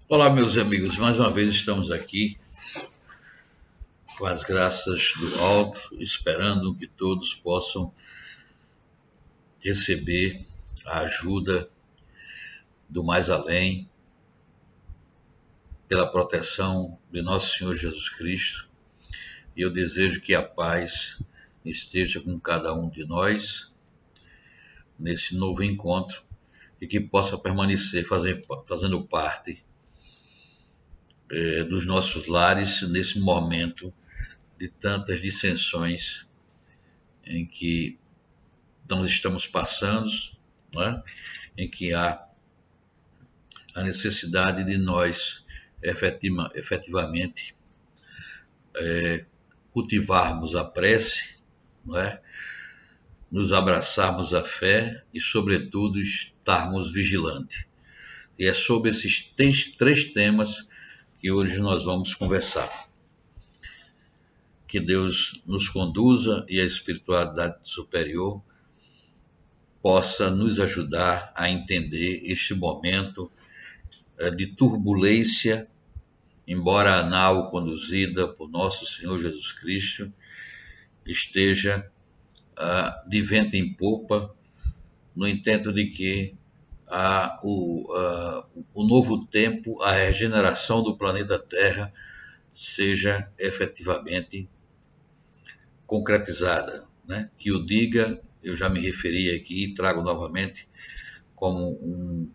Olá, meus amigos, mais uma vez estamos aqui com as graças do alto, esperando que todos possam receber a ajuda do mais além, pela proteção de nosso Senhor Jesus Cristo. E eu desejo que a paz esteja com cada um de nós nesse novo encontro e que possa permanecer fazendo parte dos nossos lares nesse momento de tantas dissensões em que nós estamos passando, não é? Em que há a necessidade de nós efetivamente cultivarmos a prece, não é? Nos abraçarmos à fé e, sobretudo, estarmos vigilantes. E é sobre esses três temas que hoje nós vamos conversar. Que Deus nos conduza e a espiritualidade superior possa nos ajudar a entender este momento de turbulência, embora a nau conduzida por nosso Senhor Jesus Cristo esteja de vento em popa, no intento de que o novo tempo, a regeneração do planeta Terra seja efetivamente concretizada, né? Que o diga, eu já me referi aqui e trago novamente como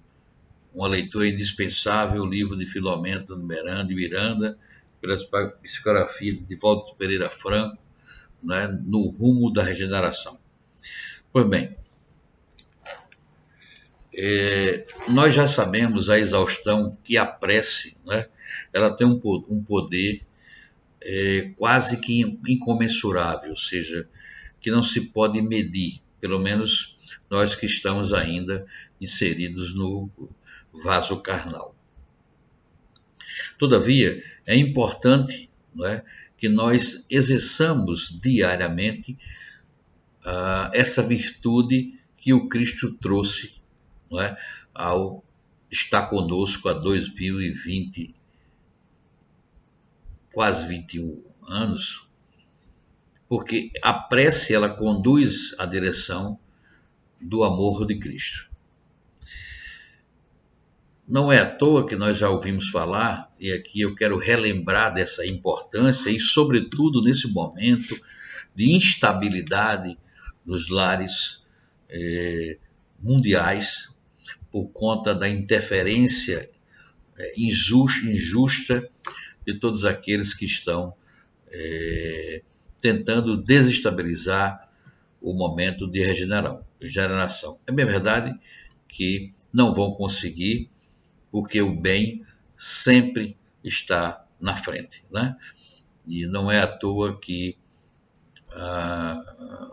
uma leitura indispensável, o livro de Filomeno de Miranda, pela psicografia de Divaldo Pereira Franco, né, no rumo da regeneração. Pois bem, nós já sabemos a exaustão que a prece, né, ela tem um poder quase que incomensurável, ou seja, que não se pode medir, pelo menos nós que estamos ainda inseridos no vaso carnal. Todavia, é importante, não é, que nós exerçamos diariamente essa virtude que o Cristo trouxe, não é, ao estar conosco há 2020, quase 21 anos, porque a prece ela conduz à direção do amor de Cristo. Não é à toa que nós já ouvimos falar, e aqui eu quero relembrar dessa importância, e sobretudo nesse momento de instabilidade dos lares mundiais, por conta da interferência injusta de todos aqueles que estão tentando desestabilizar o momento de regeneração. É bem verdade que não vão conseguir, porque o bem sempre está na frente, né? E não é à toa que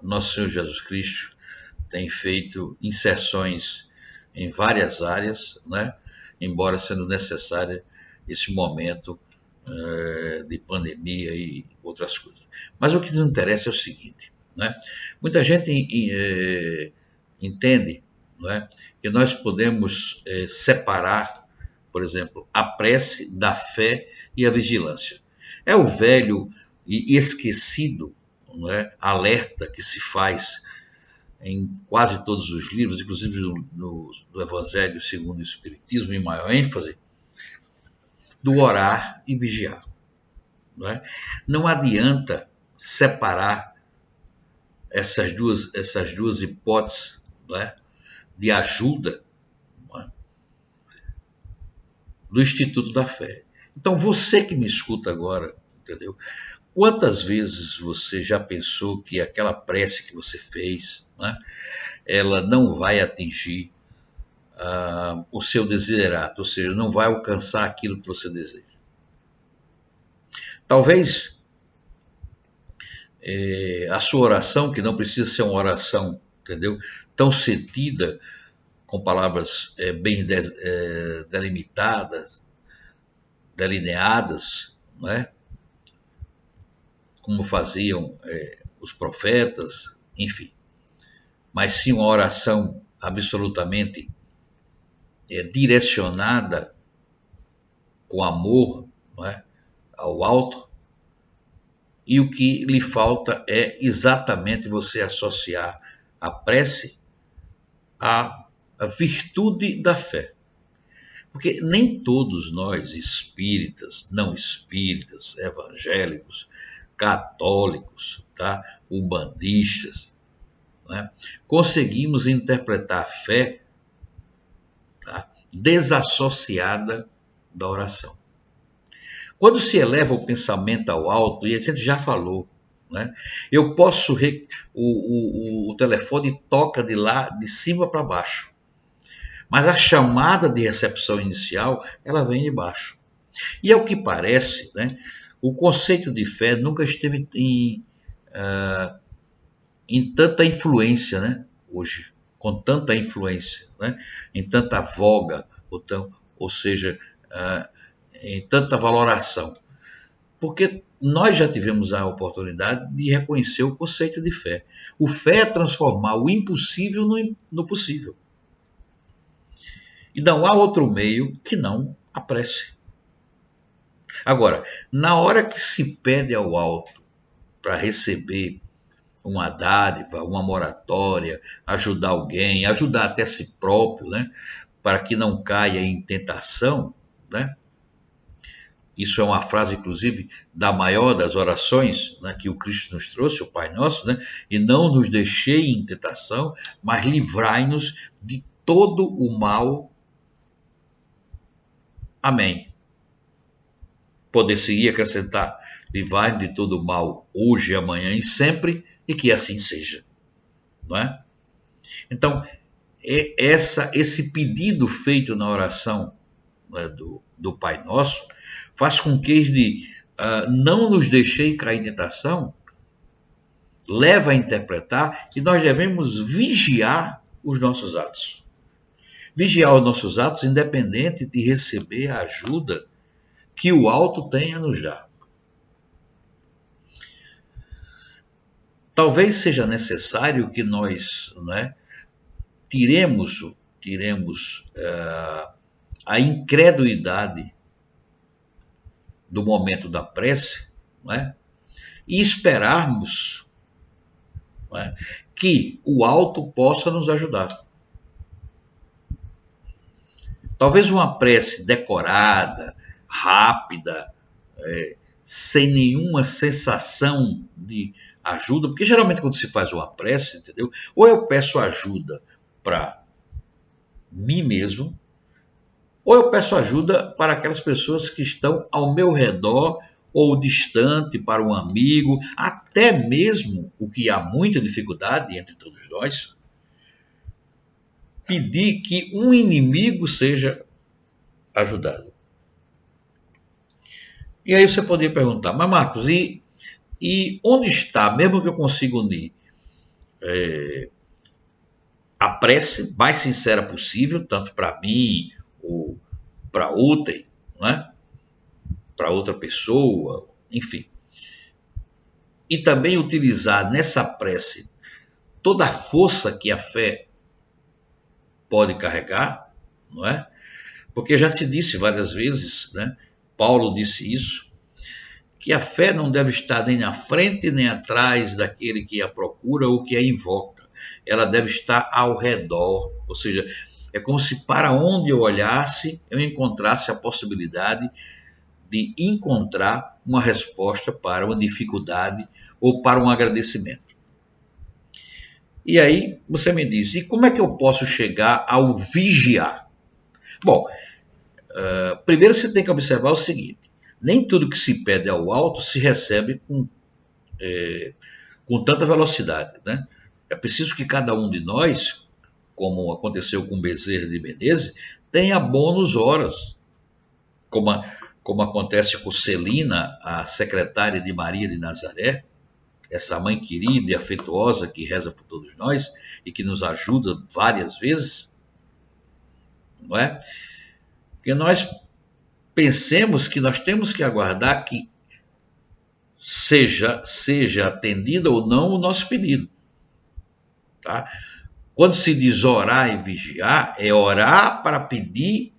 nosso Senhor Jesus Cristo tem feito inserções em várias áreas, né? Embora sendo necessário esse momento de pandemia e outras coisas. Mas o que nos interessa é o seguinte, né? Muita gente entende, né, que nós podemos separar, por exemplo, a prece da fé e a vigilância. É o velho e esquecido, né, alerta que se faz em quase todos os livros, inclusive no Evangelho segundo o Espiritismo, em maior ênfase, do orar e vigiar. Não é? Não adianta separar essas duas hipóteses, não é, de ajuda, não é, do Instituto da Fé. Então, você que me escuta agora, entendeu? Quantas vezes você já pensou que aquela prece que você fez, né, ela não vai atingir o seu desiderato, ou seja, não vai alcançar aquilo que você deseja? Talvez a sua oração, que não precisa ser uma oração, entendeu, tão sentida, com palavras bem delimitadas, delineadas, não é? Como faziam os profetas, enfim. Mas sim uma oração absolutamente direcionada com amor, não é, ao alto, e o que lhe falta é exatamente você associar a prece à virtude da fé. Porque nem todos nós, espíritas, não espíritas, evangélicos, católicos, tá, umbandistas, né, conseguimos interpretar a fé, tá, desassociada da oração. Quando se eleva o pensamento ao alto, e a gente já falou, né, eu posso. O telefone toca de lá, de cima para baixo. Mas a chamada de recepção inicial, ela vem de baixo. E ao que parece, né, o conceito de fé nunca esteve em tanta influência, né, hoje, com tanta influência, né, em tanta voga, ou seja, em tanta valoração. Porque nós já tivemos a oportunidade de reconhecer o conceito de fé. O fé é transformar o impossível no possível. E não há outro meio que não a prece. Agora, na hora que se pede ao alto para receber uma dádiva, uma moratória, ajudar alguém, ajudar até si próprio, né, para que não caia em tentação, né? Isso é uma frase, inclusive, da maior das orações, né, que o Cristo nos trouxe, o Pai Nosso, né? E não nos deixei em tentação, mas livrai-nos de todo o mal. Amém. Poder-se-ia acrescentar, livrai-nos de todo o mal, hoje, amanhã e sempre, e que assim seja. Não é? Então, esse pedido feito na oração, né, do Pai Nosso, faz com que ele não nos deixe cair em tentação, leva a interpretar que nós devemos vigiar os nossos atos. Vigiar os nossos atos independente de receber a ajuda que o alto tem a nos dar. Talvez seja necessário que nós, né, tiremos a incredulidade do momento da prece, né, e esperarmos, né, que o alto possa nos ajudar. Talvez uma prece decorada, rápida, sem nenhuma sensação de ajuda, porque geralmente quando se faz uma prece, entendeu? Ou eu peço ajuda para mim mesmo, ou eu peço ajuda para aquelas pessoas que estão ao meu redor ou distante, para um amigo, até mesmo, o que há muita dificuldade entre todos nós, pedir que um inimigo seja ajudado. E aí você poderia perguntar, mas Marcos, e onde está, mesmo que eu consiga unir a prece mais sincera possível, tanto para mim ou para outra, né? Para outra pessoa, enfim. E também utilizar nessa prece toda a força que a fé pode carregar, não é? Porque já se disse várias vezes, né? Paulo disse isso, que a fé não deve estar nem na frente nem atrás daquele que a procura ou que a invoca. Ela deve estar ao redor, ou seja, é como se para onde eu olhasse eu encontrasse a possibilidade de encontrar uma resposta para uma dificuldade ou para um agradecimento. E aí você me diz, e como é que eu posso chegar ao vigiar? Bom, primeiro você tem que observar o seguinte, nem tudo que se pede ao alto se recebe com tanta velocidade, né? É preciso que cada um de nós, como aconteceu com Bezerra de Menezes, tenha bônus horas, como acontece com Celina, a secretária de Maria de Nazaré, essa mãe querida e afetuosa que reza por todos nós e que nos ajuda várias vezes, não é? Que nós pensemos que nós temos que aguardar que seja atendido ou não o nosso pedido. Tá? Quando se diz orar e vigiar, é orar para pedir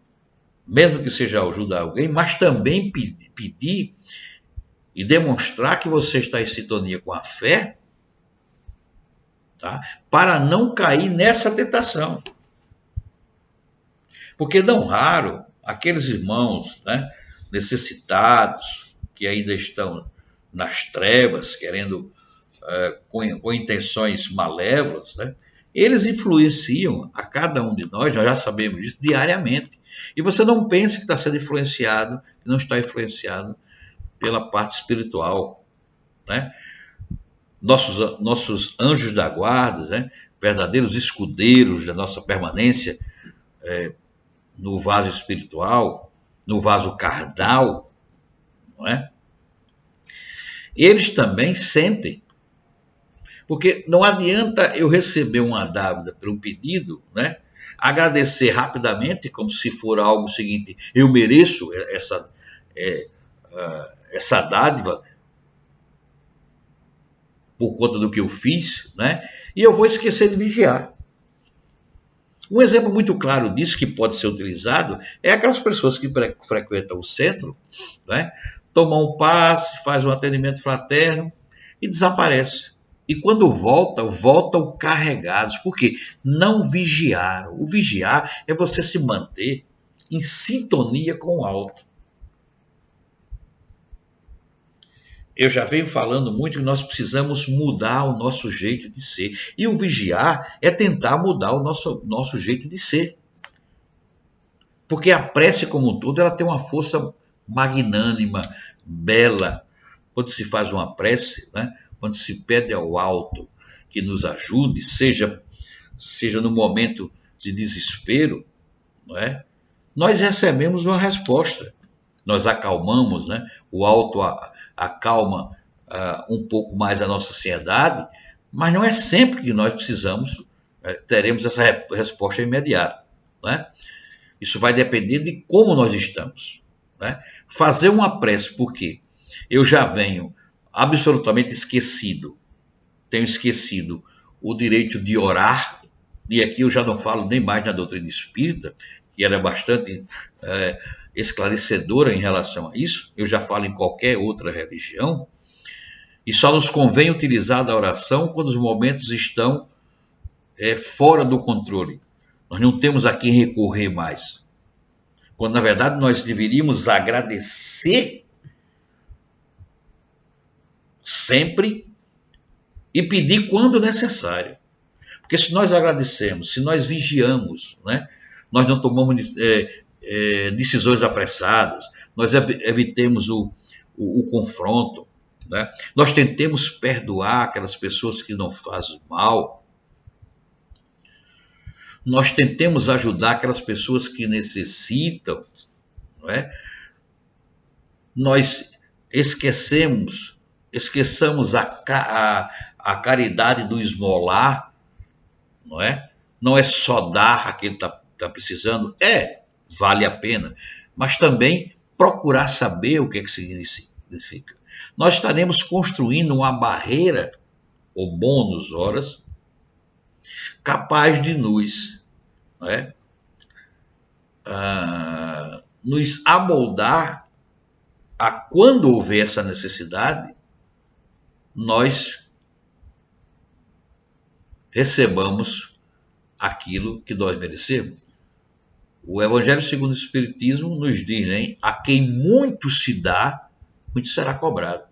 mesmo que seja ajudar alguém, mas também pedir e demonstrar que você está em sintonia com a fé, tá? Para não cair nessa tentação. Porque não raro, aqueles irmãos, né, necessitados, que ainda estão nas trevas, querendo, com intenções malévolas, né, eles influenciam a cada um de nós já sabemos disso, diariamente. E você não pense que está sendo influenciado, que não está influenciado pela parte espiritual, né? Nossos anjos da guarda, né? Verdadeiros escudeiros da nossa permanência no vaso espiritual, no vaso carnal, não é? Eles também sentem, porque não adianta eu receber uma dávida por um pedido, né? Agradecer rapidamente, como se for algo seguinte, eu mereço essa dádiva por conta do que eu fiz, né? E eu vou esquecer de vigiar. Um exemplo muito claro disso que pode ser utilizado é aquelas pessoas que frequentam o centro, né? Tomam um passe, faz um atendimento fraterno e desaparece. E quando voltam carregados, porque não vigiaram. O vigiar é você se manter em sintonia com o alto. Eu já venho falando muito que nós precisamos mudar o nosso jeito de ser. E o vigiar é tentar mudar o nosso jeito de ser. Porque a prece como um todo, ela tem uma força magnânima, bela. Quando se faz uma prece, né? Quando se pede ao alto que nos ajude, seja no momento de desespero, não é? Nós recebemos uma resposta. Nós acalmamos, né? O alto acalma um pouco mais a nossa ansiedade, mas não é sempre que nós precisamos, teremos essa resposta imediata, né? Isso vai depender de como nós estamos, né? Fazer uma prece, porque eu já venho absolutamente esquecido, tenho esquecido o direito de orar, e aqui eu já não falo nem mais na doutrina espírita, que ela é bastante esclarecedora em relação a isso, eu já falo em qualquer outra religião, e só nos convém utilizar a oração quando os momentos estão fora do controle. Nós não temos a quem recorrer mais. Quando, na verdade, nós deveríamos agradecer sempre e pedir quando necessário. Porque se nós agradecemos, se nós vigiamos, né, nós não tomamos decisões apressadas, nós evitemos o confronto, né, nós tentemos perdoar aquelas pessoas que não fazem mal, nós tentemos ajudar aquelas pessoas que necessitam, não é? Nós esqueçamos a caridade do esmolar, não é? Não é só dar a quem está precisando, vale a pena, mas também procurar saber o que significa. Nós estaremos construindo uma barreira, ou bônus horas, capaz de nos amoldar a quando houver essa necessidade, nós recebamos aquilo que nós merecemos. O Evangelho segundo o Espiritismo nos diz, né? A quem muito se dá, muito será cobrado.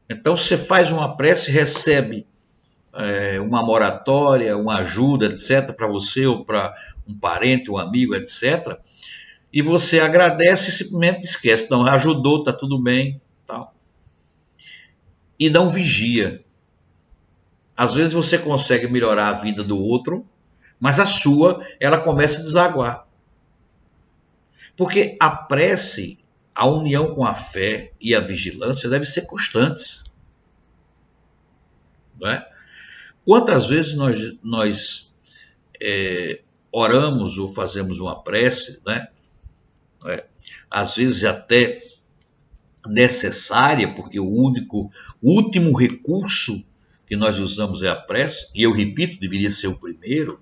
Então você faz uma prece, recebe uma moratória, uma ajuda, etc., para você ou para um parente, um amigo, etc., e você agradece e simplesmente esquece. Não, ajudou, está tudo bem, tal. E não vigia. Às vezes você consegue melhorar a vida do outro, mas a sua, ela começa a desaguar. Porque a prece, a união com a fé e a vigilância devem ser constantes. Não é? Quantas vezes nós oramos ou fazemos uma prece, né? Às vezes até necessária, porque o último recurso que nós usamos é a prece, e eu repito, deveria ser o primeiro,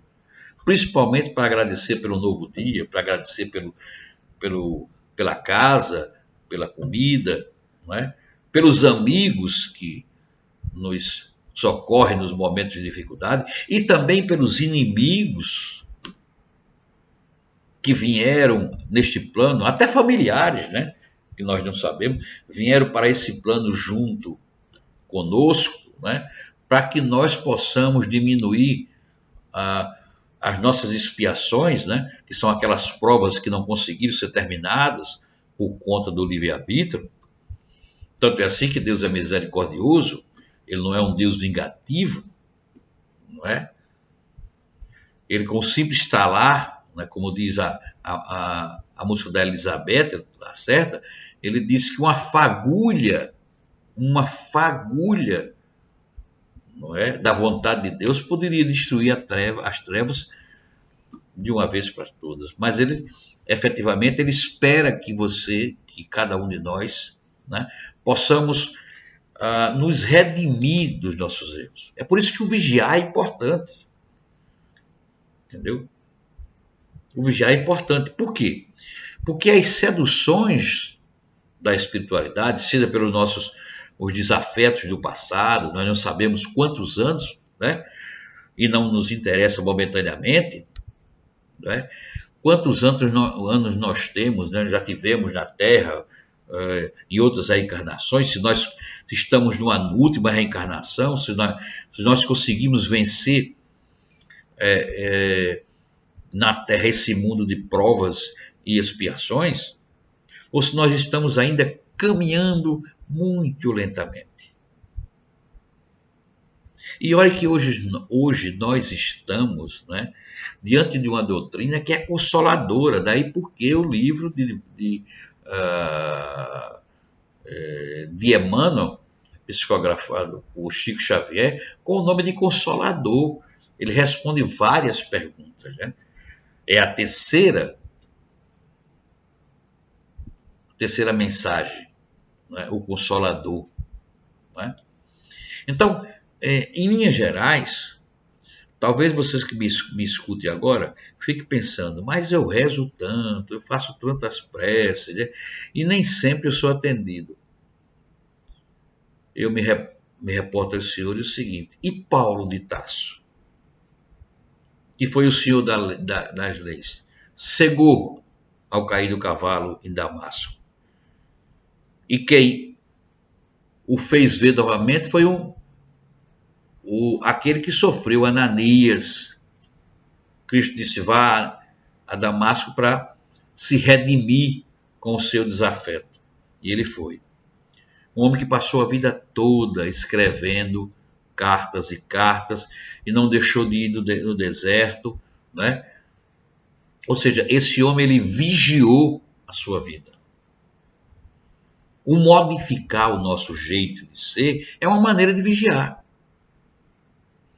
principalmente para agradecer pelo novo dia, para agradecer pela casa, pela comida, não é? Pelos amigos que nos socorrem nos momentos de dificuldade, e também pelos inimigos que vieram neste plano, até familiares, né? Que nós não sabemos, vieram para esse plano junto conosco, né? Para que nós possamos diminuir as nossas expiações, né? Que são aquelas provas que não conseguiram ser terminadas por conta do livre-arbítrio. Tanto é assim que Deus é misericordioso, ele não é um Deus vingativo, não é? Ele, com o simples estalar, né, como diz a música da Elizabeth, tá certa? Ele disse que uma fagulha, não é, da vontade de Deus poderia destruir as trevas de uma vez para todas. Mas ele, efetivamente, ele espera que cada um de nós, né, possamos nos redimir dos nossos erros. É por isso que o vigiar é importante. Entendeu? O vigiar é importante. Por quê? Porque as seduções da espiritualidade, seja pelos os desafetos do passado, nós não sabemos quantos anos, né? E não nos interessa momentaneamente, né? Quantos anos nós temos, né? Já tivemos na Terra, em outras reencarnações, se nós estamos numa última reencarnação, se nós conseguimos vencer na Terra esse mundo de provas e expiações, ou se nós estamos ainda caminhando muito lentamente. E olha que hoje nós estamos, né, diante de uma doutrina que é consoladora, daí porque o livro de Emmanuel, psicografado por Chico Xavier, com o nome de Consolador. Ele responde várias perguntas, né? É a terceira mensagem, né? O Consolador. Né? Então, em linhas gerais, talvez vocês que me escutem agora fiquem pensando, mas eu rezo tanto, eu faço tantas preces, né? E nem sempre eu sou atendido. Eu me reporto ao senhor o seguinte: e Paulo de Tarso, que foi o senhor das leis, cegou ao cair do cavalo em Damasco, e quem o fez ver novamente foi aquele que sofreu, Ananias. Cristo disse: vá a Damasco para se redimir com o seu desafeto. E ele foi. Um homem que passou a vida toda escrevendo cartas e cartas e não deixou de ir no deserto, né? Ou seja, esse homem, ele vigiou a sua vida. O modificar o nosso jeito de ser é uma maneira de vigiar.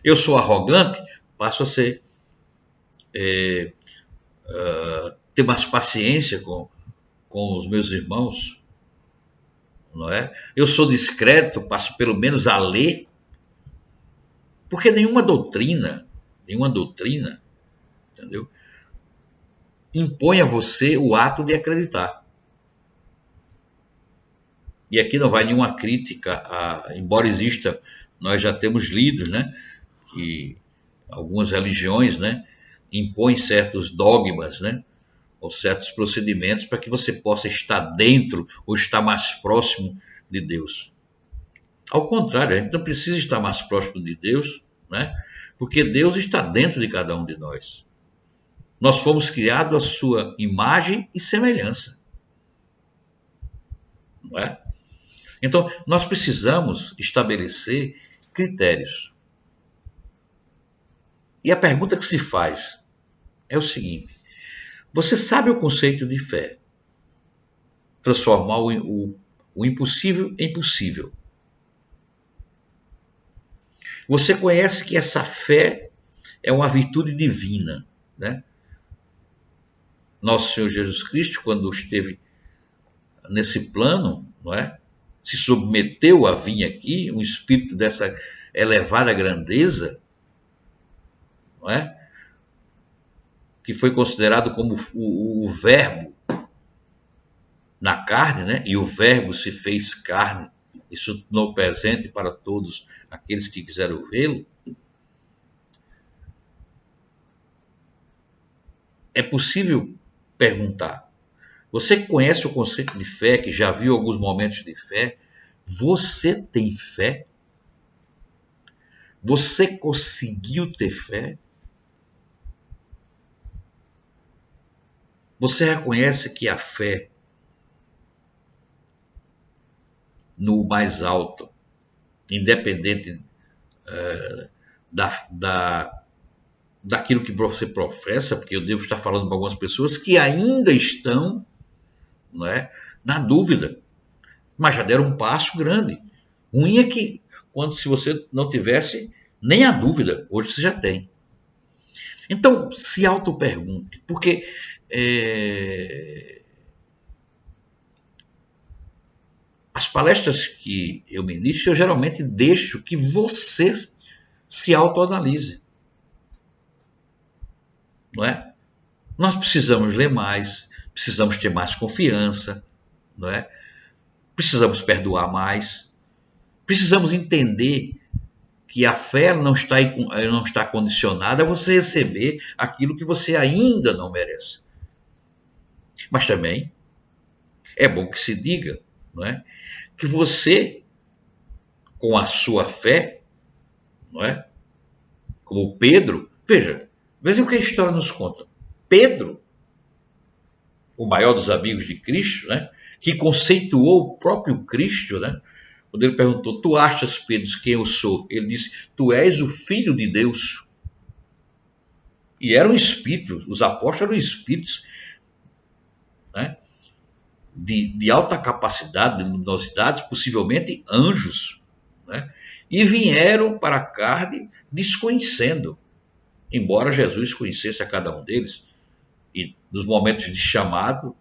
Eu sou arrogante, passo a ser ter mais paciência com os meus irmãos, não é? Eu sou discreto, passo pelo menos a ler, porque nenhuma doutrina, entendeu, impõe a você o ato de acreditar. E aqui não vai nenhuma crítica, embora exista, nós já temos lido, né, que algumas religiões, né, impõem certos dogmas, né, ou certos procedimentos para que você possa estar dentro ou estar mais próximo de Deus. Ao contrário, a gente não precisa estar mais próximo de Deus, né, porque Deus está dentro de cada um de nós. Nós fomos criados à sua imagem e semelhança. Não é? Então, nós precisamos estabelecer critérios. E a pergunta que se faz é o seguinte: você sabe o conceito de fé? Transformar o impossível em possível. Você conhece que essa fé é uma virtude divina, né? Nosso Senhor Jesus Cristo, quando esteve nesse plano, não é? Se submeteu a vir aqui, um espírito dessa elevada grandeza, não é? Que foi considerado como o verbo, na carne, né? E o Verbo se fez carne e se tornou presente para todos aqueles que quiseram vê-lo. É possível perguntar: você que conhece o conceito de fé, que já viu alguns momentos de fé, você tem fé? Você conseguiu ter fé? Você reconhece que a fé no mais alto, independente da, daquilo que você professa, porque eu devo estar falando com algumas pessoas que ainda estão, não é, na dúvida, mas já deram um passo grande. Ruim é que, quando se você não tivesse nem a dúvida, hoje você já tem. Então, se auto-pergunte, porque as palestras que eu ministro, eu geralmente deixo que você se autoanalise, não é? Nós precisamos ler mais, precisamos ter mais confiança, não é? Precisamos perdoar mais, precisamos entender que a fé não está condicionada a você receber aquilo que você ainda não merece. Mas também é bom que se diga, não é? Que você, com a sua fé, não é? Como Pedro, veja o que a história nos conta. Pedro, o maior dos amigos de Cristo, né? Que conceituou o próprio Cristo, né? Quando ele perguntou: tu achas, Pedro, quem eu sou? Ele disse: tu és o Filho de Deus. E eram espíritos, os apóstolos eram espíritos, né? De alta capacidade, de luminosidade, possivelmente anjos, né? E vieram para a carne desconhecendo, embora Jesus conhecesse a cada um deles, e nos momentos de chamado,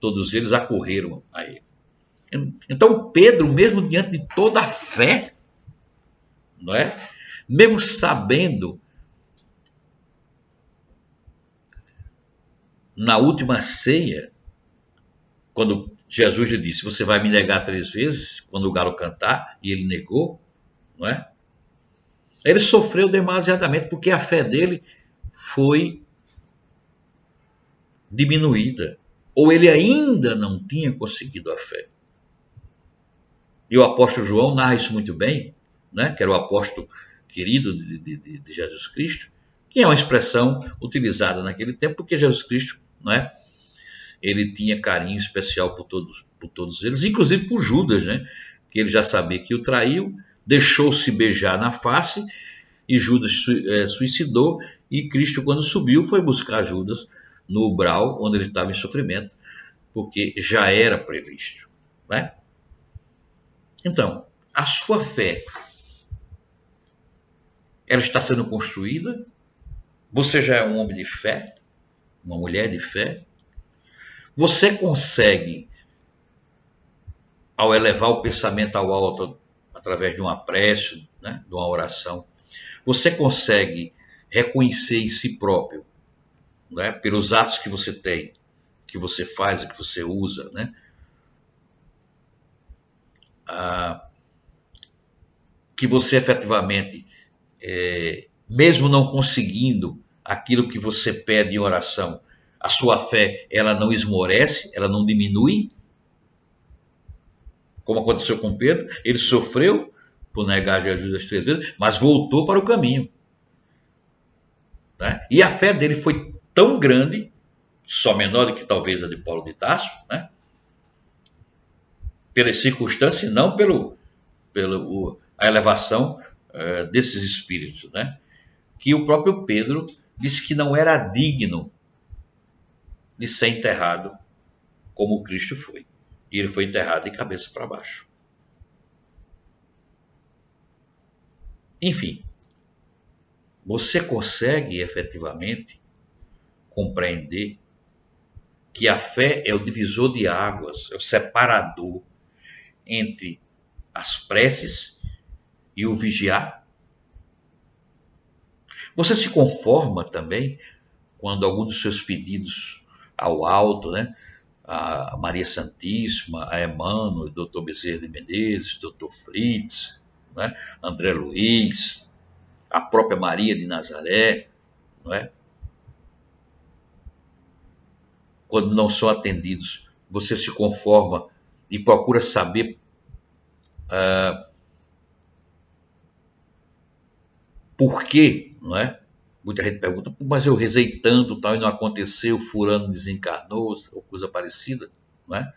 todos eles acorreram a ele. Então Pedro, mesmo diante de toda a fé, não é? Mesmo sabendo, na última ceia, quando Jesus lhe disse: você vai me negar 3 vezes, quando o galo cantar, e ele negou, não é? Ele sofreu demasiadamente porque a fé dele foi diminuída, ou ele ainda não tinha conseguido a fé. E o apóstolo João narra isso muito bem, né? Que era o apóstolo querido de Jesus Cristo, que é uma expressão utilizada naquele tempo, porque Jesus Cristo, não é? Ele tinha carinho especial por todos eles, inclusive por Judas, né? Que ele já sabia que o traiu, deixou-se beijar na face, e Judas suicidou, e Cristo, quando subiu, foi buscar Judas no umbral, onde ele estava em sofrimento, porque já era previsto, né? Então, a sua fé, ela está sendo construída? Você já é um homem de fé? Uma mulher de fé? Você consegue, ao elevar o pensamento ao alto, através de uma prece, né, de uma oração, você consegue reconhecer em si próprio, né, pelos atos que você tem, que você faz e que você usa, né, que você efetivamente, mesmo não conseguindo aquilo que você pede em oração, a sua fé ela não esmorece, ela não diminui, como aconteceu com Pedro. Ele sofreu por negar Jesus as 3 vezes, mas voltou para o caminho, né? E a fé dele foi tão grande, só menor do que talvez a de Paulo de Tarso, né? Pelas circunstâncias, não a elevação desses espíritos, né? Que o próprio Pedro disse que não era digno de ser enterrado como Cristo foi. E ele foi enterrado de cabeça para baixo. Enfim, você consegue efetivamente compreender que a fé é o divisor de águas, é o separador entre as preces e o vigiar? Você se conforma também quando algum dos seus pedidos ao alto, né, a Maria Santíssima, a Emmanuel, Dr. Bezerra de Menezes, Dr. Fritz, né? André Luiz, a própria Maria de Nazaré, não é? Quando não são atendidos, você se conforma e procura saber por quê, não é? Muita gente pergunta, mas eu rezei tanto tal e não aconteceu, fulano desencarnou, ou coisa parecida, não é?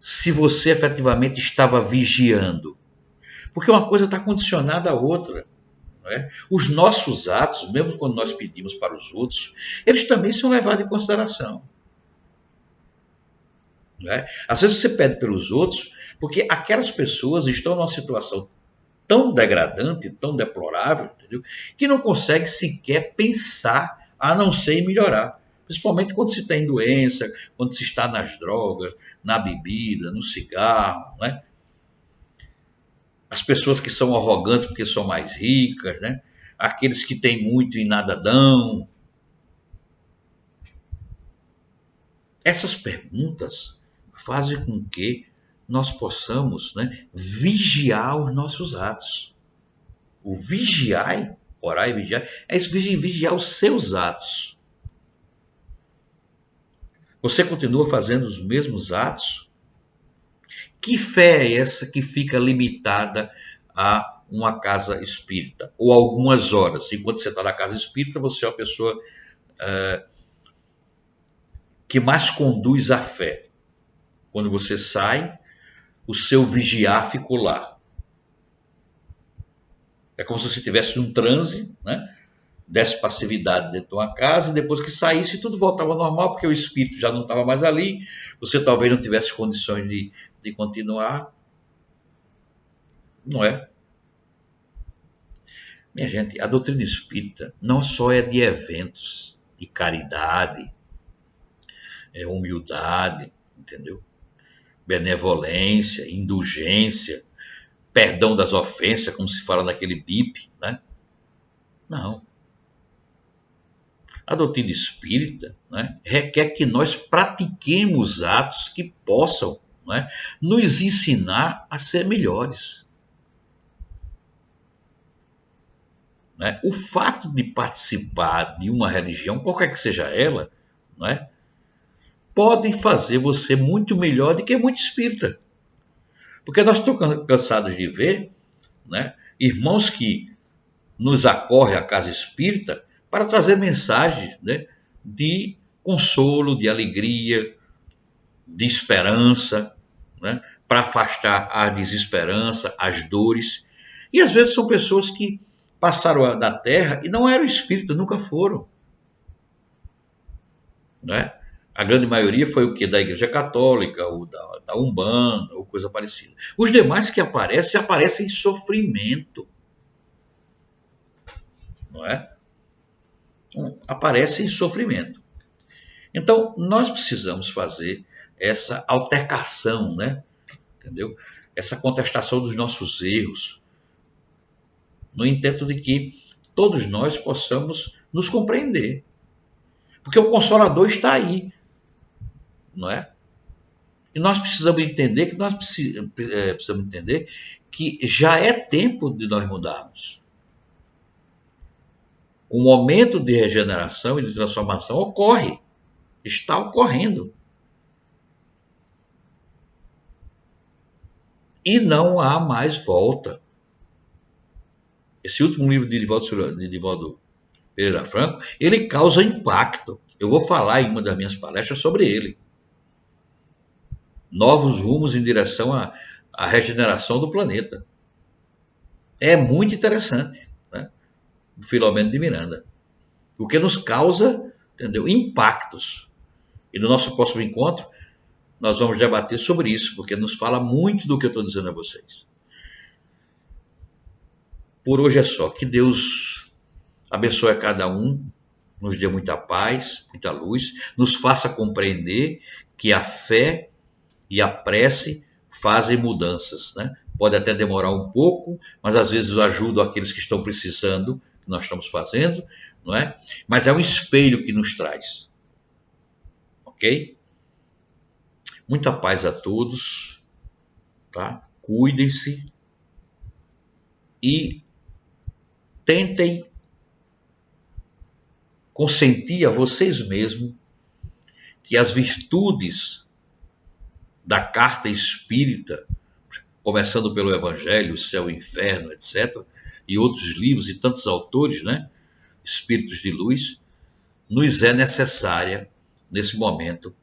Se você efetivamente estava vigiando, porque uma coisa está condicionada à outra. Não é? Os nossos atos, mesmo quando nós pedimos para os outros, eles também são levados em consideração. Não é? Às vezes você pede pelos outros porque aquelas pessoas estão numa situação tão degradante, tão deplorável, entendeu? Que não consegue sequer pensar a não ser em melhorar. Principalmente quando se tem doença, quando se está nas drogas, na bebida, no cigarro, né? As pessoas que são arrogantes porque são mais ricas, né? Aqueles que têm muito e nada dão. Essas perguntas fazem com que nós possamos, né, vigiar os nossos atos. O vigiar, orar e vigiar, é isso, vigiar os seus atos. Você continua fazendo os mesmos atos? Que fé é essa que fica limitada a uma casa espírita? Ou algumas horas? Enquanto você está na casa espírita, você é uma pessoa que mais conduz a fé. Quando você sai, o seu vigiar ficou lá. É como se você estivesse num transe, né? Desse passividade dentro de uma casa, e depois que saísse, tudo voltava ao normal, porque o espírito já não estava mais ali, você talvez não tivesse condições de continuar, não é? Minha gente, a doutrina espírita não só é de eventos, de caridade, é humildade, entendeu? Benevolência, indulgência, perdão das ofensas, como se fala naquele BIP, né? Não. A doutrina espírita, né, requer que nós pratiquemos atos que possam, né, nos ensinar a ser melhores. Né? O fato de participar de uma religião, qualquer que seja ela, né, pode fazer você muito melhor do que muito espírita. Porque nós estamos cansados de ver, né, irmãos que nos acorrem à casa espírita para trazer mensagens, né, de consolo, de alegria, de esperança, né, para afastar a desesperança, as dores. E às vezes são pessoas que passaram da terra e não eram espíritas, nunca foram. Né? A grande maioria foi o que? Da Igreja Católica, ou da Umbanda, ou coisa parecida. Os demais que aparecem em sofrimento. Não é? Aparecem em sofrimento. Então, nós precisamos fazer essa altercação, né? Entendeu? Essa contestação dos nossos erros, no intento de que todos nós possamos nos compreender. Porque o Consolador está aí, não é? E nós precisamos entender que já é tempo de nós mudarmos. O momento de regeneração e de transformação ocorre, está ocorrendo. E não há mais volta. Esse último livro de Divaldo Pereira Franco, ele causa impacto. Eu vou falar em uma das minhas palestras sobre ele. Novos rumos em direção à regeneração do planeta. É muito interessante, né? O Filomeno de Miranda. O que nos causa, entendeu, impactos. E no nosso próximo encontro, nós vamos debater sobre isso, porque nos fala muito do que eu estou dizendo a vocês. Por hoje é só. Que Deus abençoe a cada um, nos dê muita paz, muita luz, nos faça compreender que a fé e a prece fazem mudanças, né? Pode até demorar um pouco, mas às vezes ajuda aqueles que estão precisando, que nós estamos fazendo, não é? Mas é um espelho que nos traz. ok? Muita paz a todos, tá? Cuidem-se e tentem consentir a vocês mesmos que as virtudes da carta espírita, começando pelo Evangelho, o Céu e o Inferno, etc., e outros livros e tantos autores, né? Espíritos de luz, nos é necessária nesse momento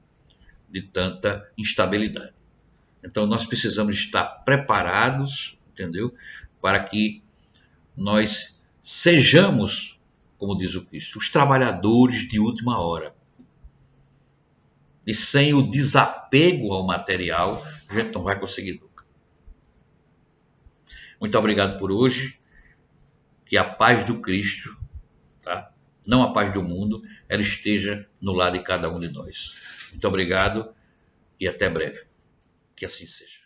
de tanta instabilidade. Então nós precisamos estar preparados, entendeu? Para que nós sejamos, como diz o Cristo, os trabalhadores de última hora. E sem o desapego ao material, a gente não vai conseguir nunca. Muito obrigado por hoje. Que a paz do Cristo, tá? Não a paz do mundo, ela esteja no lado de cada um de nós. Muito obrigado e até breve. Que assim seja.